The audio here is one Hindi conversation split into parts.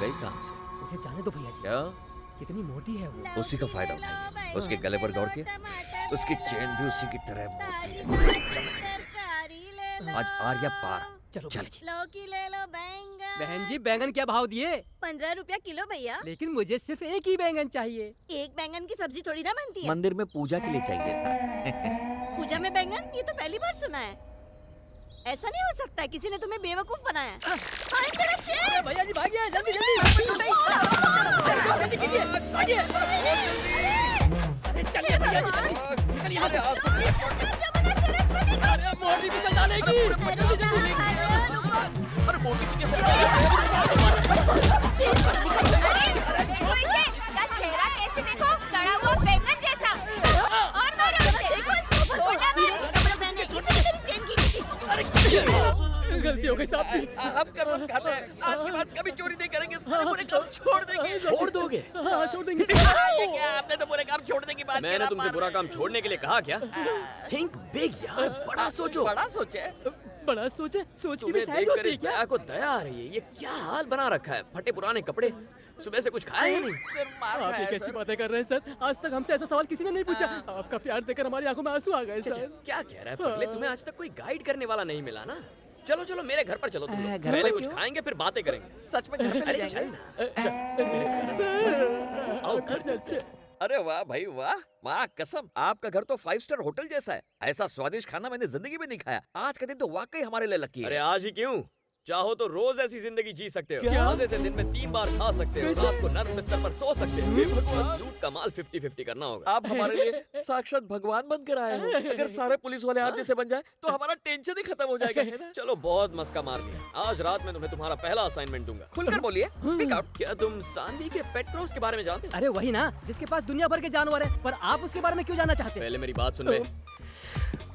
गई काम से। उसे जाने दो भैया जी। क्या? कितनी मोटी है वो। उसी का फायदा उठाएंगे। उसके गले पर दौड़ के उसकी चेन भी उसी की तरह मोटी है। आज आर्या पार। चलो चल। भैया जी। लौकी ले लो बैंगन। बहन जी बैंगन क्या भाव दिए? 15 रुपया किलो भैया। लेकिन मुझे सिर्फ एक ही बैंगन चाहिए। एक बैंगन की सब्जी थोड़ी ना बनती है। मंदिर में पूजा के लिए चाहिए था। पूजा में बैंगन? ये तो पहली बार सुना है। ऐसा नहीं हो सकता, किसी ने तुम्हें बेवकूफ बनाया। हाय मेरा चेन! भैया जी भागिए जल्दी जल्दी जल्दी कीजिए भागिए। अरे चलिए भैया जी जल्दी निकल यहाँ से। अरे मोटी भी चल डालेगी। जल्दी जल्दी। अरे मोटी की कैसे? इसका चेहरा कैसे देखो, सड़ा हुआ बैंगन जैसा। और मारो उसे। देखो इसको छोड़ना मत। कपड़े पहनने की से तेरी चेन की। गलती हो गई साहब। हम कसम खाते हैं आज के बाद कभी चोरी नहीं करेंगे। सारे बुरे काम छोड़ देंगे। छोड़ दोगे? हाँ छोड़ देंगे। ये क्या आपने तो बुरे काम छोड़ने की बात मैंने तुमसे बुरा काम छोड़ने के लिए कहा क्या? थिंक बिग यार, बड़ा सोचो। बड़ा सोचे। बड़ा सोचे, सोच की भी तुम्हें साइज देखकर होती है इस क्या? दया को दया आ रही है। ये क्या हाल बना रखा है? फटे पुराने कपड़े, सुबह से कुछ खाया ही नहीं। सिर्फ मार आप ये खाया कैसी सर। बातें कर रहे हैं सर? आज तक हमसे ऐसा सवाल किसी ने नहीं पूछा। आपका प्यार देखकर हमारी आंखों में आंसू आ गए अच्छा, सर। क्या कह रहा है पगले? तुम्हें आज तक कोई गाइड करने वाला नहीं मिला ना? चलो चलो मेरे घर पर चलो तुम लोग। घर पहले पर कुछ क्यों? खाएंगे फिर बातें करेंगे। सच में घर पे ले अरे जाएंगे? चल ना, चल मेरे घर चल। आओ घर चलते हैं। अरे वाह भाई वाह, माँ कसम आपका घर तो 5 स्टार होटल जैसा है। ऐसा स्वादिष्ट खाना मैंने जिंदगी में नहीं खाया। आज का दिन तो वाकई हमारे लिए लकी अरे है। आज ही क्यों? चाहो तो रोज ऐसी जिंदगी जी सकते हो। क्या? मजे से दिन में 3 बार खा सकते हो। रात को नर्म बिस्तर पर सो सकते हो। बस लूट का माल 50-50 करना होगा। आप हमारे लिए साक्षात भगवान बनकर आए हो। अगर सारे पुलिस वाले आप जैसे बन जाए तो हमारा टेंशन ही खत्म हो जाएगा, है ना? चलो बहुत मस्का मार दिया। आज रात में तुम्हें तुम्हारा पहला असाइनमेंट दूंगा। खुलकर बोलिए, स्पीक आउट। क्या तुम सानवी के पेट क्रॉस के बारे में जानते हो? अरे वही ना जिसके पास दुनिया भर के जानवर है, पर आप उसके बारे में क्यों जानना चाहते हैं? पहले मेरी बात सुन ले।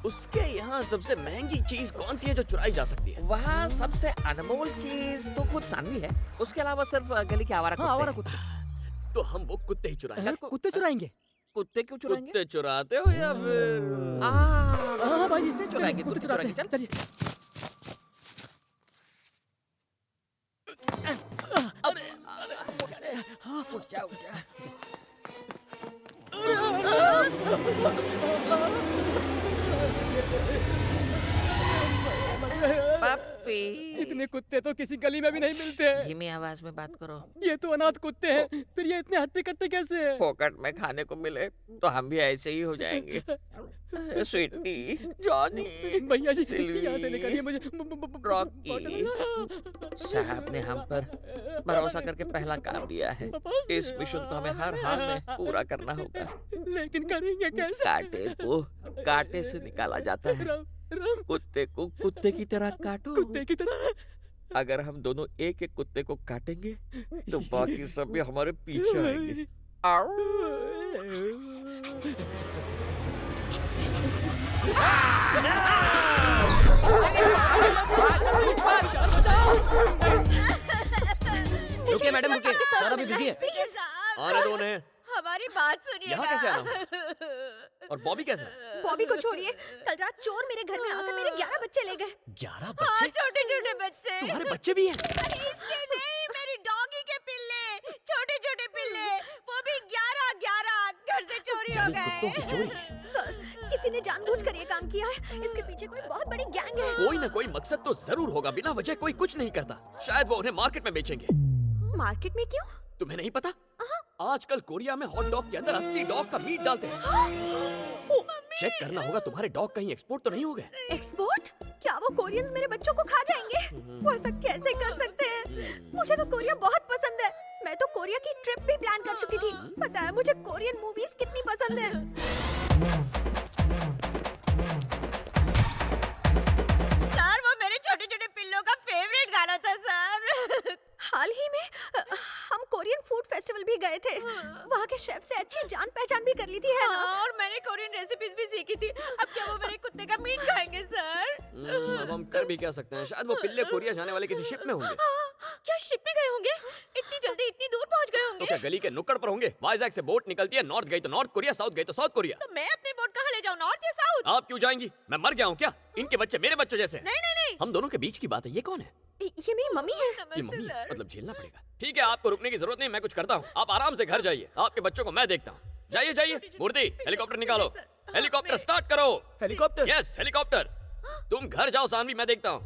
उसके यहाँ सबसे महंगी चीज कौन सी है जो चुराई जा सकती है? वहाँ सबसे अनमोल चीज तो खुद सानवी है। उसके अलावा सिर्फ गली के आवारा हाँ आवारा कुत्ते। कुत्ते। तो हम वो कुत्ते ही चुराएंगे। कुत्ते चुराएंगे? कुत्ते क्यों चुराएंगे? कुत्ते चुराते हो या फिर? हाँ भाई कुत्ते चुराएंगे, कुत्ते कुत्ते चुराते हैं। चुराएंगे, चलिए। उठ जा उठ जा। पप्पी, इतने कुत्ते तो किसी गली में भी नहीं मिलते हैं। धीमी आवाज में बात करो। ये तो अनाथ कुत्ते हैं, फिर ये इतने हट्टे कट्टे कैसे हैं? पॉकेट में खाने को मिले तो हम भी ऐसे ही हो जाएंगे। स्वीटी, जॉनी, भैया जी सिल्वी, यहाँ से निकालिए मुझे। रॉकी साहब ने हम पर भरोसा करके पहला काम दिया है। इस मिशन को हमें हर हाल में पूरा करना होगा। लेकिन करेंगे कैसे? कांटे को कांटे से निकाला जाता है। राम राम कुत्ते को कुत्ते की तरह काटो। कुत्ते की तरह। अगर हम दोनों एक एक कुत्ते को काटेंगे तो बाकी सब भी हमारे पीछे आएंगे। आओ। रुकिए मैडम रुकिए, सर अभी बिजी है। प्लीज आने दो उन्हें। हमारी बात सुनिए। यहाँ कैसे आना? और बॉबी कैसा है? बॉबी को छोड़िए, कल रात चोर मेरे घर में आकर मेरे 11 बच्चे ले गए। 11 हाँ, बच्चे? छोटे छोटे बच्चे। तुम्हारे बच्चे भी हैं? इसके नहीं, मेरी डॉगी के पिल्ले, छोटे छोटे पिल्ले, वो भी 11 घर से चोरी हो कुत्तों की गए। चोरी? सर, किसी ने जानबूझकर ये काम किया है। इसके पीछे कोई बहुत बड़ी गैंग है। कोई ना कोई मकसद तो जरूर होगा। बिना वजह कोई कुछ नहीं करता। शायद वो उन्हें मार्केट में बेचेंगे। मार्केट में क्यों? तुम्हें नहीं पता? आजकल कोरिया में हॉट डॉग के अंदर असली डॉग का मीट डालते हैं। चेक करना होगा तुम्हारे डॉग कहीं एक्सपोर्ट तो नहीं हो गए। एक्सपोर्ट? क्या वो कोरियंस मेरे बच्चों को खा जाएंगे? वो ऐसा कैसे कर सकते हैं? मुझे तो कोरिया बहुत पसंद है। मैं तो कोरिया की ट्रिप भी प्लान कर चुकी थी। पता है मुझे कोरियन मूवीज कितनी पसंद है। सर वो मेरे छोटे छोटे पिल्लों का फेवरेट गाना था सर। हाल ही में हम कोरियन फूड फेस्टिवल भी गए थे। वहाँ के शेफ से अच्छी जान पहचान भी कर ली थी, है ना? और मैंने कोरियन रेसिपीज भी सीखी थी। अब क्या वो मेरे कुत्ते का मीट खाएंगे सर? अब हम कर भी क्या सकते हैं? शायद वो पिल्ले कोरिया जाने वाले किसी शिप में होंगे। क्या शिप में गए होंगे? इतनी जल्दी इतनी दूर पहुंच गए तो होंगे? क्या गली के नुक्कड़ पर होंगे? वाइजैक से बोट निकलती है, नॉर्थ गई तो नॉर्थ कोरिया, साउथ गई तो साउथ कोरिया। तो मैं अपनी बोट कहाँ ले जाऊँ, नॉर्थ या साउथ? आप क्यों जाएंगी? मैं मर गया हूँ क्या? इनके बच्चे मेरे बच्चों जैसे हैं। नहीं नहीं नहीं। हम दोनों के बीच की बात है। ये कौन है? ये मेरी मम्मी है। ये मम्मी है, मतलब झेलना पड़ेगा। ठीक है, आपको रुकने की जरूरत नहीं, मैं कुछ करता हूँ। आप आराम से घर जाइए, आपके बच्चों को मैं देखता हूँ। जाइए जाइए। मूर्ति, हेलीकॉप्टर निकालो। हेलीकॉप्टर स्टार्ट करो। हेलीकॉप्टर? Yes, helicopter. तुम घर जाओ सानवी, मैं देखता हूँ।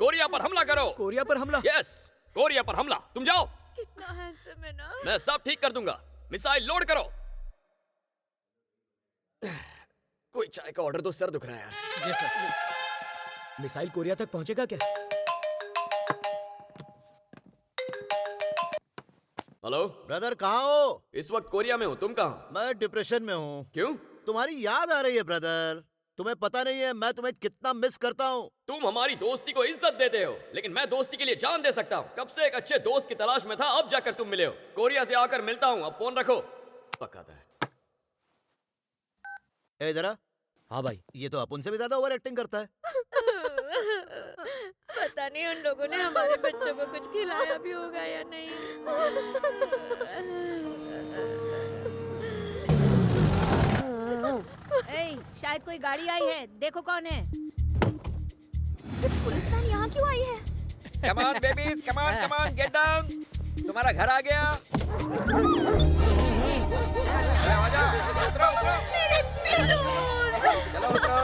कोरिया पर हमला करो। कोरिया पर हमला? यस, कोरिया पर हमला। तुम जाओ। कितना हैंडसम है ना। मैं सब ठीक कर दूंगा। मिसाइल लोड करो। कोई चाय का ऑर्डर दो, सर दुख रहा है यार। जी सर। मिसाइल कोरिया तक पहुंचेगा क्या? हेलो ब्रदर, कहाँ हो? इस वक्त कोरिया में हूँ, तुम कहाँ? मैं डिप्रेशन में हूँ। क्यों? तुम्हारी याद आ रही है ब्रदर। तुम्हें पता नहीं है मैं तुम्हें कितना मिस करता हूँ। तुम हमारी दोस्ती को इज्जत देते हो, लेकिन मैं दोस्ती के लिए जान दे सकता हूँ। कब से एक अच्छे दोस्त की तलाश में था, अब जाकर तुम मिले हो। कोरिया से आकर मिलता हूँ, अब फोन रखो। पकाता है। ए जरा, हाँ भाई। ये तो अपन से भी ज्यादा ओवर एक्टिंग करता है। पता नहीं उन लोगों ने हमारे बच्चों को कुछ खिलाया भी होगा या नहीं। शायद कोई गाड़ी आई है, देखो कौन है। पुलिस वैन यहाँ क्यों आई है? Come on babies, come on, get down. तुम्हारा घर आ गया। आ जाओ, उतरो, उतरो। मेरे पिल्लूज! चलो उतरो।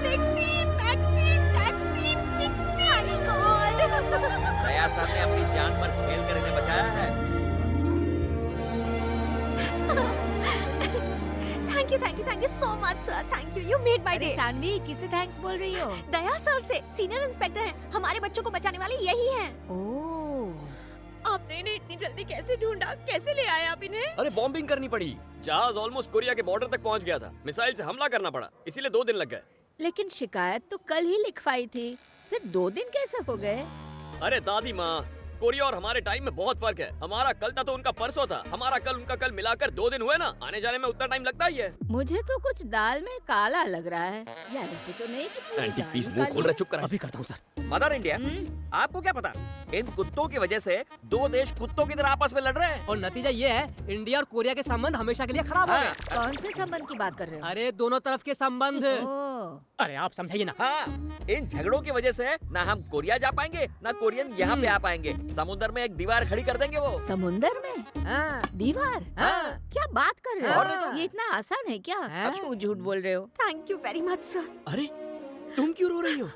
Sexy, maxi, taxi, pixie. My God! Daya sir ने अपनी जान पर खेल कर इन्हें बचाया है। Thank you so much, sir. Thank you. You made my अरे day. सानवी, किसे थैंक्स बोल रही हो? दया सर से, सीनियर इंस्पेक्टर हैं। हमारे बच्चों को बचाने वाले यही हैं। ओह, आपने इन्हें इतनी जल्दी कैसे ढूंढा, कैसे ले आए आप इन्हें? अरे बॉम्बिंग करनी पड़ी। जहाज ऑलमोस्ट कोरिया के बॉर्डर तक पहुंच गया था। मिसाइल से हमला करना पड़ा, इसीलिए 2 दिन लग गए। लेकिन शिकायत तो कल ही लिखवाई थी, फिर 2 दिन कैसे हो गए? अरे दादी माँ, कोरिया और हमारे टाइम में बहुत फर्क है। हमारा कल था तो उनका परसों था, हमारा कल उनका कल मिलाकर 2 दिन हुए ना। आने जाने में उतना टाइम लगता ही है। मुझे तो कुछ दाल में काला लग रहा है। यार ऐसे तो नहीं कि पूरी एंटी दाल प्लीज ही मुंह काली खोल रहा है, चुप करा। अभी करता हूँ सर। मदर इंडिया, आपको क्या पता, इन कुत्तों की वजह से 2 देश कुत्तों की तरह आपस में लड़ रहे हैं। और नतीजा ये है, इंडिया और कोरिया के संबंध हमेशा के लिए खराब हो गए। हाँ, कौन से संबंध की बात कर रहे हो? अरे दोनों तरफ के संबंध। ओह, अरे आप समझाइए ना। हाँ, इन झगड़ों की वजह से ना हम कोरिया जा पाएंगे, ना कोरियन यहाँ पे आ पाएंगे। समुद्र में एक दीवार खड़ी कर देंगे वो। समुंदर में हाँ, दीवार? हाँ। क्या बात कर रहे और हो? नहीं तो। ये इतना आसान है क्या? हाँ। क्यों झूठ बोल रहे हो? Thank you very much, sir. अरे तुम क्यों रो रही हो?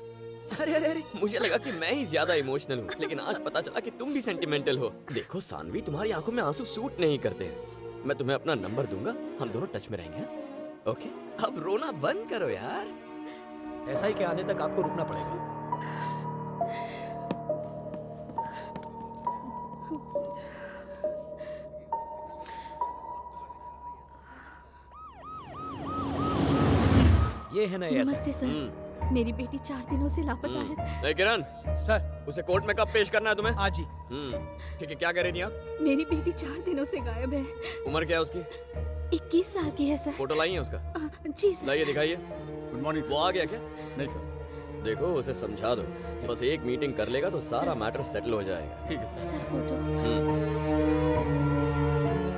अरे अरे अरे, मुझे लगा कि मैं ही ज्यादा इमोशनल हूँ, लेकिन आज पता चला कि तुम भी सेंटिमेंटल हो। देखो सानवी, तुम्हारी आंखों में आंसू सूट नहीं करते हैं। मैं तुम्हें अपना नंबर दूंगा, हम दोनों टच में रहेंगे। हाँ? ओके, अब रोना बंद करो यार। ऐसा ही के आने तक आपको रुकना पड़ेगा। ये है ना ये ऐसा। नमस्ते सर। मेरी बेटी 4 दिनों से लापता है। ए किरण, सर उसे कोर्ट में कब पेश करना है तुम्हें? आज ही। ठीक है, क्या कर रही थी आप? मेरी बेटी 4 दिनों से गायब है। उम्र क्या है उसकी? 21 साल की है सर। फोटो लाई है उसका? जी सर। लाइए, दिखाइए। Good morning. वो आ गया क्या? नहीं सर। देखो, उसे समझा दो। बस एक मीटिंग कर लेगा तो सारा मैटर सेटल हो जाएगा। ठीक है सर फोटो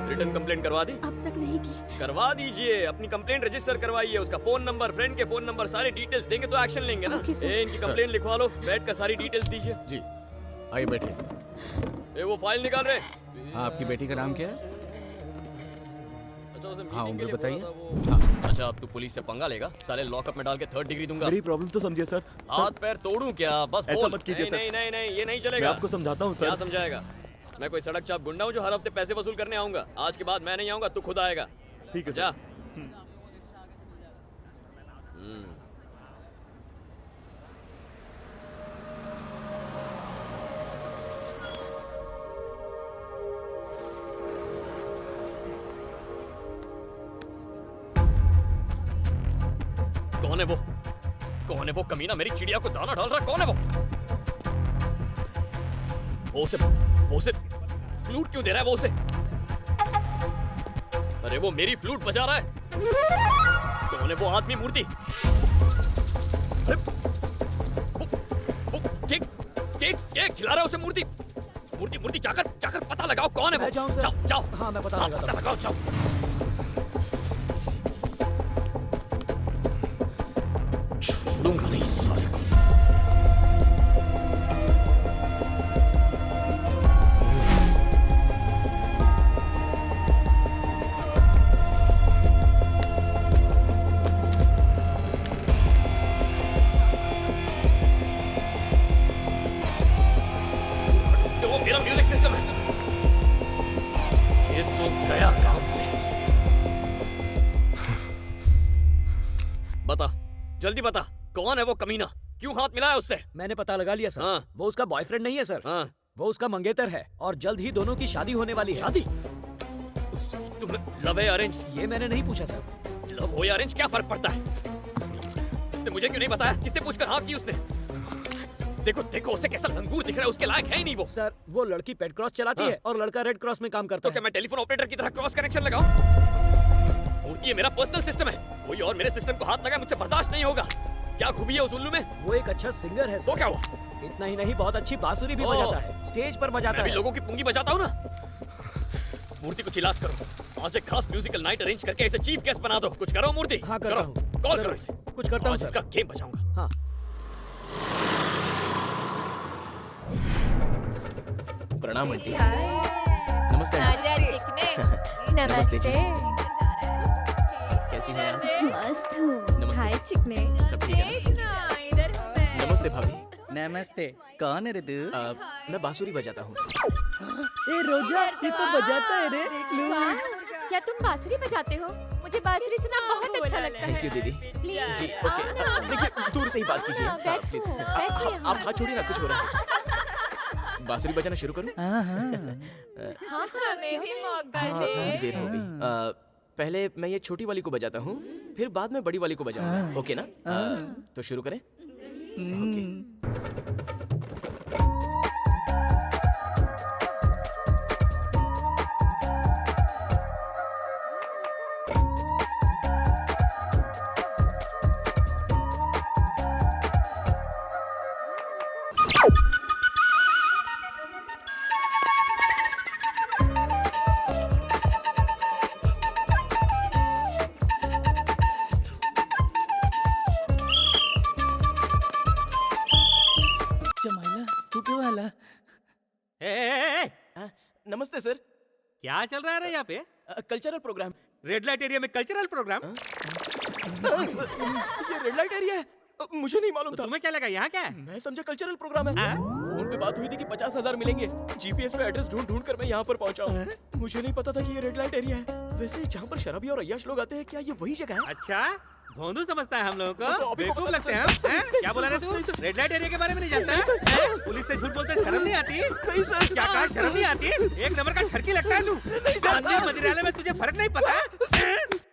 रिटर्न कंप्लेंट करवा दी? अब तक नहीं की। करवा दीजिए, अपनी कंप्लेंट रजिस्टर करवाइए। उसका फोन नंबर, फ्रेंड के फोन नंबर, सारी डिटेल्स देंगे तो एक्शन लेंगे ना। Okay, sir. ए, इनकी कंप्लेंट लिखवा लो, बैठ कर सारी डिटेल्स दीजिए। जी, आइए बैठिए। ए, वो फाइल निकाल रहे। हाँ, आपकी बेटी का नाम क्या है? अच्छा, उसे हाँ, meeting के उम्र लिए बताइए। बोला था वो। अच्छा, अब तू पुलिस से पंगा लेगा? साले लॉकअप में डाल के 3rd डिग्री दूंगा। मेरी प्रॉब्लम तो समझिए सर। हाथ पैर तोड़ूं क्या? बस ऐसा बोल। मत कीजिए, नहीं, सर। नहीं नहीं नहीं, ये नहीं मैं चलेगा। आपको समझाता हूँ क्या सर। समझाएगा? मैं कोई सड़क चाप गुंडा हूँ जो हर हफ्ते पैसे वसूल करने आऊंगा? आज के बाद मैं नहीं आऊंगा, तू खुद आएगा। ठीक है जा। सर। कौन है वो? कौन है वो कमीना मेरी चिड़िया को दाना डाल रहा है? कौन है वो? वो उसे फ्लूट क्यों दे रहा है? वो उसे, अरे वो मेरी फ्लूट बजा रहा है। कौन है वो आदमी? मूर्ति। अरे वो केक केक केक खिला रहा है उसे। मूर्ति मूर्ति मूर्ति, जाकर जाकर पता लगाओ कौन है वो। मैं जाऊं सर? जाओ जाओ। हाँ, मैं पता लगाता पता हूं। लगाओ, जाओ। छोड़ूंगा नहीं। जल्दी बता, कौन है वो कमीना? क्यों हाथ मिलाया उससे? मैंने पता लगा लिया सर। हाँ। वो उसका बॉयफ्रेंड नहीं है सर। हाँ। वो उसका मंगेतर है और जल्द ही दोनों की शादी होने वाली है। शादी? तुमने लव है अरेंज? ये मैंने नहीं पूछा सर। लव हो या अरेंज क्या फर्क पड़ता है? उसने मुझे क्यों नहीं बताया? किससे पूछकर हाँ की उसने? देखो देखो उसे कैसा लंगूर दिख रहा है, उसके लायक है ही नहीं वो। सर वो लड़की पेट क्रॉस चलाती हाँ। है और लड़का रेड क्रॉस में काम करता तो क्या है। मैं टेलीफोन ऑपरेटर की तरह क्रॉस कनेक्शन लगाऊं? मूर्ति ये मेरा पर्सनल सिस्टम है, कोई और मेरे सिस्टम को हाथ लगाए मुझसे बर्दाश्त नहीं होगा। क्या खूबी है उस उल्लू में? वो एक अच्छा सिंगर है तो सर। क्या हुआ? इतना ही नहीं, बहुत अच्छी बांसुरी भी ओह। बजाता है, स्टेज पर बजाता मैं भी है। लोगों की पुंगी बजाता हूँ ना। मूर्ति को चिल्लात करो, आज एक खास म्यूजिकल नाइट अरेंज करके इसे चीफ गेस्ट बना दो। कुछ करो मूर्ति। हाँ करता करो। हूँ। कॉल जरूर। करो इसे। कुछ करता हूँ आज सर। इसका गेम बजाऊंगा। हाँ। प्रणाम आंटी। नमस्ते आंटी। नमस्ते। कैसी हैं आप? मस्त हूँ। नमस्ते। हाय चिकने। सब ठीक है ना? नमस्ते भाभी। नमस्ते। कौन है रे तू? मैं बांसुरी बजाता हूँ। ए रोजा, ये तो बजाता है रे। वाह, क्या तुम बांसुरी बजाते हो? मुझे बांसुरी सुनना बहुत अच्छा लगता है। थैंक यू दीदी। प्लीज जी ओके। देखिए दूर से ही बात कीजिए। हाँ, बैठो, प्लीज। बैठो यहाँ। आप हाथ छोड़िए ना, कुछ हो रहा है। बांसुरी बजाना शुरू करूँ? हाँ हाँ। हाँ हाँ, हाँ थोड़ी देर हो गई। पहले मैं ये छोटी वाली को बजाता हूँ, फिर बाद में बड़ी वाली को बजाऊंगा। ओके ना? तो शुरू करें? ओके। चमाइला, तू क्यों आला? नमस्ते सर। क्या चल रहा है यहाँ पे? Cultural programme. Red light area में कल्चरल प्रोग्राम? ये रेड लाइट एरिया है? मुझे नहीं मालूम था। तुम्हें क्या लगा यहाँ क्या है? मैं समझा कल्चरल प्रोग्राम है। हाँ? फोन पे बात हुई थी कि 50,000 मिलेंगे। जीपीएस में एड्रेस ढूंढ ढूंढ कर मैं यहाँ पर पहुंचा हूँ। मुझे नहीं पता था कि ये रेड लाइट एरिया है। वैसे जहाँ पर शराबी और अय्याश लोग आते हैं, क्या ये वही जगह है? अच्छा, भोंदू समझता है हम लोगों तो को? अभी बेवकूफ पता लगते हैं हम? हैं? क्या बोला रे तू? रेड लाइट एरिया के बारे में नहीं जानता है? हैं? पुलिस से झूठ बोलते शर्म नहीं आती? नहीं सर। क्या कहा, शर्म नहीं आती? एक नंबर का छड़की लगता है तू। मंदिर मदिरालय में तुझे फर्क नहीं पता?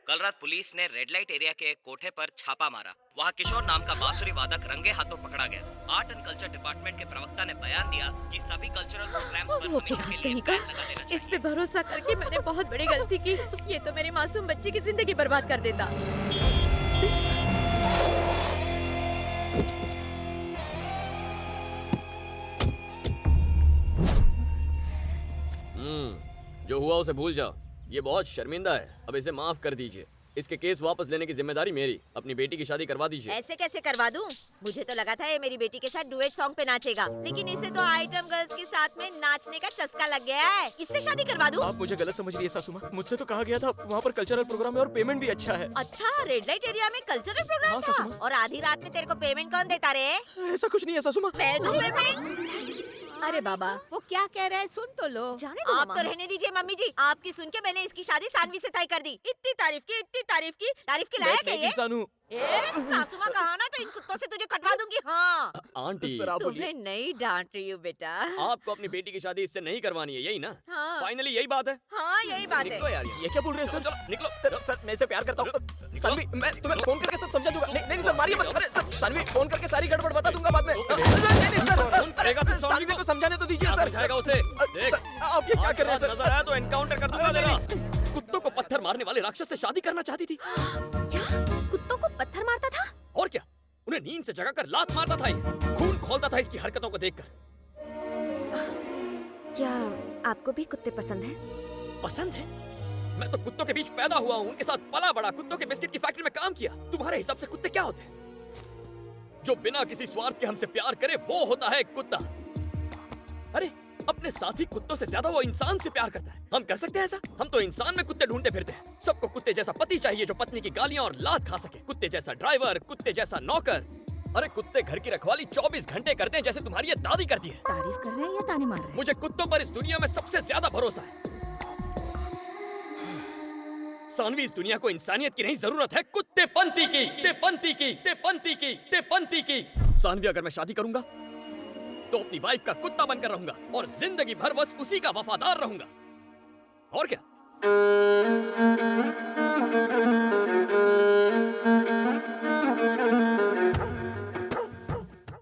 कल रात पुलिस ने रेड लाइट एरिया के एक कोठे पर छापा मारा। वहाँ किशोर नाम का बांसुरी वादक रंगे हाथों पकड़ा गया। आर्ट एंड कल्चर डिपार्टमेंट के प्रवक्ता ने बयान दिया कि सभी कल्चरल प्रोग्राम्स पर वो हमेशा बकवास के लिए कहीं का। बैन लगा देना चाहिए। इस पे भरोसा करके मैंने बहुत बड़ी गलती की। ये तो मेरे मासूम बच्चे की जिंदगी बर्बाद कर देता। जो हुआ उसे भूल जाओ। ये बहुत शर्मिंदा है, अब इसे माफ कर दीजिए। इसके केस वापस लेने की जिम्मेदारी मेरी। अपनी बेटी की शादी करवा दीजिए। ऐसे कैसे करवा दूं? मुझे तो लगा था ये मेरी बेटी के साथ डुएट सॉन्ग पे नाचेगा, लेकिन इसे तो आइटम गर्ल्स के साथ में नाचने का चस्का लग गया है। इससे शादी करवा दूं? आप मुझे गलत समझ रही है सासू माँ। मुझसे तो कहा गया था वहाँ पर कल्चरल प्रोग्राम है और पेमेंट भी अच्छा है। अच्छा, रेड लाइट एरिया में कल्चरल प्रोग्राम हाँ, था? सासू माँ। और आधी रात में तेरे को पेमेंट कौन देता रे? ऐसा कुछ नहीं है सासू माँ। मैं दूं पेमेंट? अरे बाबा, वो क्या कह रहा है सुन तो लो। जाने दो, आप तो रहने दीजिए मम्मी जी। आपकी सुन के मैंने इसकी शादी सानवी से तय कर दी। इतनी तारीफ की, तारीफ के मैं लायक है एक ये? इंसान हूँ। सासू माँ कहा ना, तो इन कुत्तों से तुझे कटवा दूंगी। हाँ, आंटी, सर आप बोलिए। तुम्हें नहीं डांट रही हूँ बेटा। आपको अपनी बेटी की शादी इससे नहीं करवानी है, यही ना? हाँ। फाइनली यही बात है। हाँ, यही बात है। निकलो यार, ये क्या बोल रहे हैं सर? चलो, निकलो। सर मैं इसे प्यार करता हूँ। सानवी, मैं तुम्हें फोन करके सब समझा दूंगा। नहीं नहीं सर, मारिए मत। अरे सर, सानवी फोन करके सारी गड़बड़ बता दूंगा बाद में। नहीं फोन करेगा तो सर, सानवी को समझाने तो दीजिए क्या सर। समझाएगा उसे? देख, सर, आप ये क्या कर रहे हैं सर? नजर आया तो एनकाउंटर कर दूंगा तेरा। कुत्तों को पत्थर मारने वाले राक्षस से शादी करना चाहती थी। क्या कुत्तों को पत्थर मारता था? और क्या, उन्हें नींद से जगाकर लात मारता था ये। खून खोलता था इसकी हरकतों को देखकर। क्या आपको भी कुत्ते पसंद हैं? पसंद है? मैं तो कुत्तों के बीच पैदा हुआ हूँ, उनके साथ पला बड़ा, कुत्तों के बिस्किट की फैक्ट्री में काम किया। तुम्हारे हिसाब से कुत्ते क्या होते हैं? जो बिना किसी स्वार्थ के हमसे प्यार करे वो होता है कुत्ता। अरे अपने साथी कुत्तों से ज्यादा वो इंसान से प्यार करता है। हम कर सकते हैं ऐसा? हम तो इंसान में कुत्ते ढूंढते फिरते हैं। सबको कुत्ते जैसा पति चाहिए जो पत्नी की गालियां और लात खा सके, कुत्ते जैसा ड्राइवर, कुत्ते जैसा नौकर। अरे कुत्ते घर की रखवाली 24 घंटे करते हैं, जैसे तुम्हारी ये दादी करती है। तारीफ कर रहे हैं या ताने मार रहे हैं? मुझे कुत्तों पर इस दुनिया में सबसे ज्यादा भरोसा है। सानवी, इस दुनिया को इंसानियत की नहीं जरूरत है कुत्तेपंती की, तेपंती की, तेपंती की, तेपंती की। सानवी, अगर मैं शादी करूंगा तो अपनी वाइफ का कुत्ता बनकर रहूंगा और जिंदगी भर बस उसी का वफादार रहूंगा। और क्या?